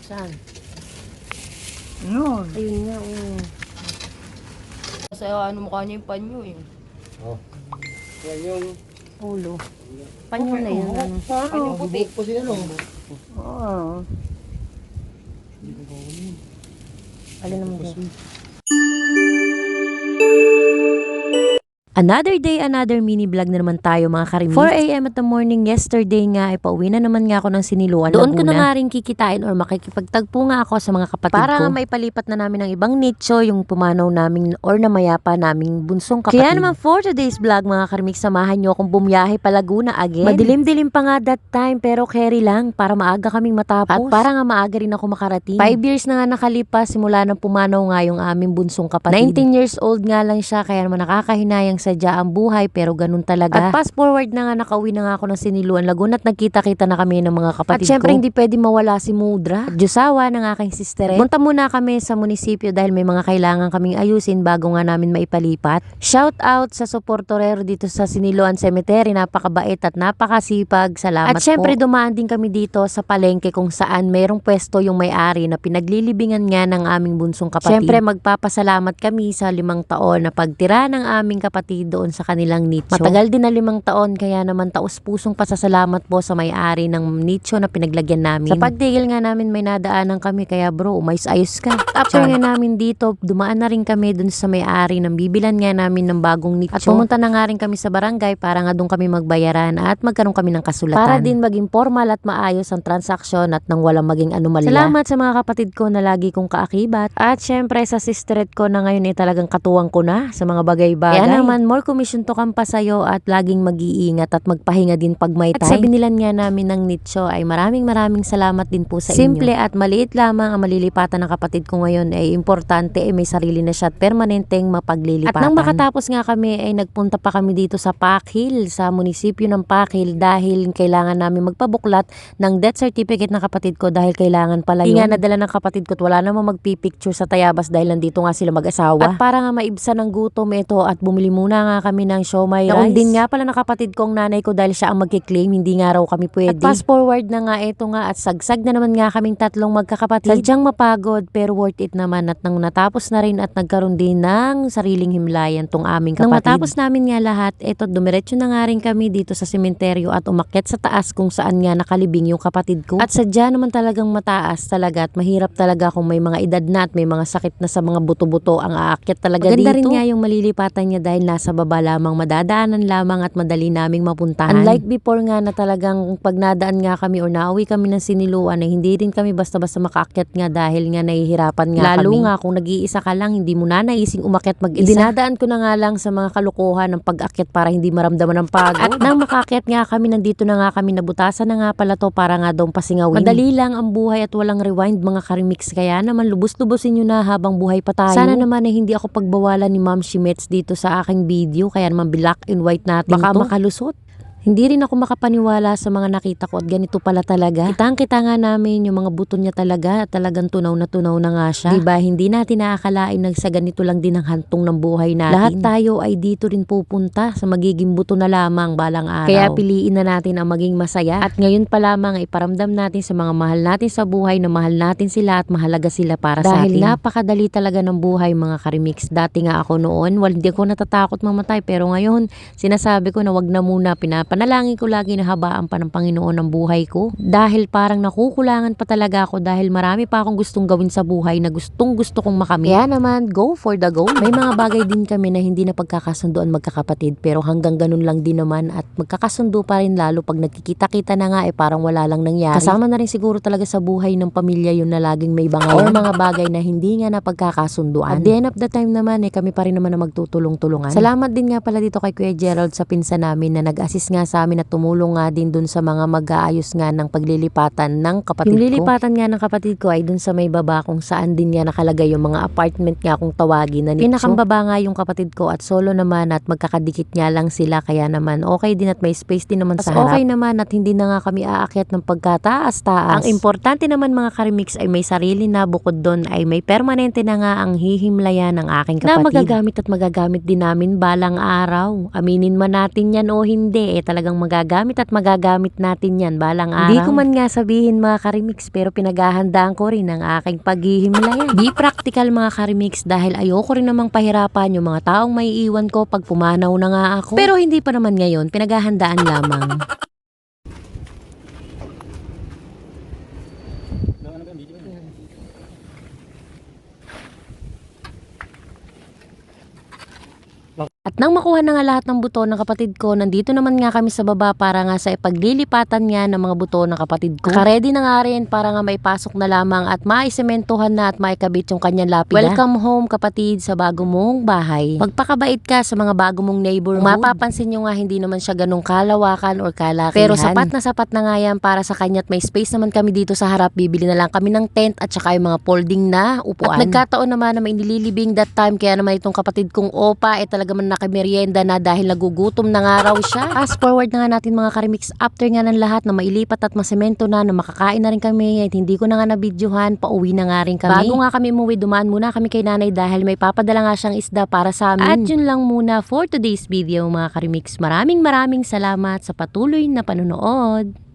Saan? Yun. Ayun nga, oh. Kasi ano mukha niya yung panyo eh. Oh. Yan yung... Ulo. Panyo na yun. Ano? Panyong puti. Hubog pa siya, no? Oo. Alin naman siya? Another day, another mini vlog na naman tayo mga karimix. 4 AM at the morning yesterday nga ay pauwi na naman nga ako ng Siniluan, Laguna. Doon ko na nga rin kikitain or makikipagtagpo nga ako sa mga kapatid ko. Para nga maipalipat na namin ng ibang nicho yung pumanaw namin or namayapa naming bunsong kapatid. Kaya naman for today's vlog mga karimix, samahan nyo akong bumiyahe pa Laguna again. Madilim-dilim pa nga that time pero carry lang para maaga kaming matapos. At para nga maaga rin ako makarating. 5 years na nga nakalipas simula nang pumanaw nga yung aming bunsong kapatid. 19 years old nga lang siya kaya naman nakakahinayang sadya ang buhay pero ganun talaga. At fast forward na nga nakauwi na nga ako ng Siniluan, Laguna at nagkita-kita na kami ng mga kapatid ko. At syempre hindi pwede mawala si Mudra at Diyosawa ng aking sister. Punta muna kami sa munisipyo dahil may mga kailangan kaming ayusin bago nga namin maipalipat. Shout out sa suportorero dito sa Siniluan Cemetery, napakabait at napakasipag. Salamat at syempre po. Dumaan din kami dito sa palengke kung saan mayroong pwesto yung may-ari na pinaglilibingan nga ng aming bunsong kapatid. Syempre magpapasalamat kami sa 5 taon na pagtira ng aming kapatid doon sa kanilang nicho. Matagal din na 5 taon kaya naman taus-pusong pasasalamat po sa may-ari ng nicho na pinaglagyan namin. Sa pagtigil nga namin may nadaanan kami kaya bro, umayos-ayos ka. After nga namin dito, dumaan na rin kami doon sa may-ari ng bibilan nga namin ng bagong nicho. At pumunta na nga rin kami sa barangay para nga doon kami magbayaran at magkaroon kami ng kasulatan. Para din maging formal at maayos ang transaksyon at nang walang maging anomalya. Salamat sa mga kapatid ko na lagi kong kaakibat. At syempre sa sisterette ko na ngayon ay talagang katuwang ko na sa mga bagay-bagay. Kaya naman more commission to kampa sa'yo at laging mag-iingat at magpahinga din pag may time. At sa binilan nga namin ng nicho ay maraming salamat din po sa inyo. Simple at maliit lamang ang malilipatan ng kapatid ko ngayon ay importante ay may sarili na siya at permanenteng mapaglilipatan. At nang makatapos nga kami ay nagpunta pa kami dito sa Pakil, sa munisipyo ng Pakil dahil kailangan namin magpabuklat ng death certificate ng kapatid ko dahil kailangan pala yun. Nga nadala ng kapatid ko at wala namang magpipicture sa Tayabas dahil nandito nga sila mag-asawa. At para nga maibsan ng gutom ito at bumili muna nga kami ng siomay rice. Naon din nga pala ng kapatid ko ang nanay ko dahil siya ang magkiklaim, hindi nga raw kami pwede. At fast forward na nga ito nga at sagsag na naman nga kaming 3 magkakapatid. Sadyang mapagod pero worth it naman at nang natapos na rin at nagkaroon din ng sariling himlayan tong aming kapatid. Nang matapos namin nga lahat, ito dumiretso na nga rin kami dito sa sementeryo at umakyat sa taas kung saan nga nakalibing yung kapatid ko. At sadya naman talagang mataas talaga at mahirap talaga kung may mga edad na at may mga sakit na sa mga buto-buto ang aakyat talaga dito. Maganda rin nga yung malilipatan niya dahil nasa baba lamang madadaanan lamang at madali naming mapuntahan. Unlike before nga na talagang pag nadaan nga kami or nauwi kami ng Siniluan ay hindi rin kami basta-basta makaakyat nga dahil nga nahihirapan nga lalo kami. Lalo nga kung nag-iisa ka lang hindi mo na naising umakyat mag-isa. Dinadaan ko na nga lang sa mga kalukuhan ng pag-akyat para hindi maramdaman ng pagod. At nang makaakyat nga kami nandito na nga kami nabutasan na nga pala to para nga daw pasingawin. Madali lang ang buhay at walang rewind mga karimix kaya naman lubos-lubosin nyo na habang buhay pa tayo. Sana naman ay hindi ako pagbawalan ni Ma'am Shimets dito sa aking video kaya naman black and white natin baka to. Makalusot. Hindi rin ako makapaniwala sa mga nakita ko at ganito pala talaga. Kitang-kita nga namin yung mga buto niya talagang tunaw na nga siya. Diba, hindi natin naakalain na sa ganito lang din ang hantong ng buhay natin. Lahat tayo ay dito rin pupunta sa magiging buto na lamang balang araw. Kaya piliin na natin ang maging masaya. At ngayon pa lamang ay iparamdam natin sa mga mahal natin sa buhay na mahal natin sila at mahalaga sila para sa atin. Dahil napakadali talaga ng buhay mga karimix. Dati nga ako noon, hindi ako natatakot mamatay pero ngayon sinasabi ko na wag na muna, panalangin ko lagi na habaan pa ng Panginoon ang buhay ko. Dahil parang nakukulangan pa talaga ako dahil marami pa akong gustong gawin sa buhay na gustong gusto kong makamit. Kaya naman, go for the goal. May mga bagay din kami na hindi na pagkakasundoan magkakapatid pero hanggang ganun lang din naman at magkakasundo pa rin lalo pag nagkikita-kita na nga parang wala lang nangyari. Kasama na rin siguro talaga sa buhay ng pamilya yun na laging may bangayan o mga bagay na hindi nga na pagkakasunduan. At the end of the time naman kami pa rin naman na magtutulong-tulungan. Salamat din nga pala dito kay Kuya Gerald sa pinsan namin na nag-assist nga sa amin at tumulong nga din dun sa mga mag-aayos nga ng paglilipatan ng kapatid ko. Yung lilipatan nga ng kapatid ko ay dun sa may baba kung saan din nga nakalagay yung mga apartment nga kung tawagin na nicho. Pinakambaba nga yung kapatid ko at solo naman at magkakadikit nga lang sila kaya naman okay din at may space din naman sa harap. Okay naman at hindi na nga kami aakyat ng pagkataas-taas. Ang importante naman mga karimix ay may sarili na bukod doon ay may permanente na nga ang hihimlayan ng aking kapatid. Na magagamit at magagamit din namin balang araw. Aminin man natin yan o hindi, talagang magagamit at magagamit natin yan balang araw. Hindi ko man nga sabihin mga karimix, pero pinaghahandaan ko rin ang aking paghihimlayan. Be practical mga karimix, dahil ayoko rin namang pahirapan yung mga taong may iwan ko pag pumanaw na nga ako. Pero hindi pa naman ngayon, pinaghahandaan lamang. At nang makuha na nga lahat ng buto ng kapatid ko, nandito naman nga kami sa baba para nga sa ipaglilipatan nga ng mga buto ng kapatid ko. Naka-ready na nga rin para nga maipasok na lamang at maisementohan na at maikabit yung kanyang lapida. Welcome home kapatid sa bago mong bahay. Magpakabait ka sa mga bago mong neighborhood. Mapapansin nyo nga hindi naman siya ganung kalawakan or kalakihan. Pero sapat na nga yan para sa kanya at may space naman kami dito sa harap. Bibili na lang kami ng tent at saka yung mga folding na upuan. At nagkataon naman na may nililibing that time, kaya naman itong kapatid kong opa talaga man nakimerienda na dahil nagugutom na nga raw siya. Fast forward na nga natin mga karimix, after nga ng lahat na mailipat at masemento na makakain na rin kami at hindi ko na nga nabidyohan, pauwi na nga rin kami. Bago nga kami umuwi, dumaan muna kami kay nanay dahil may papadala nga siyang isda para sa amin. At yun lang muna for today's video mga karimix. Maraming salamat sa patuloy na panonood.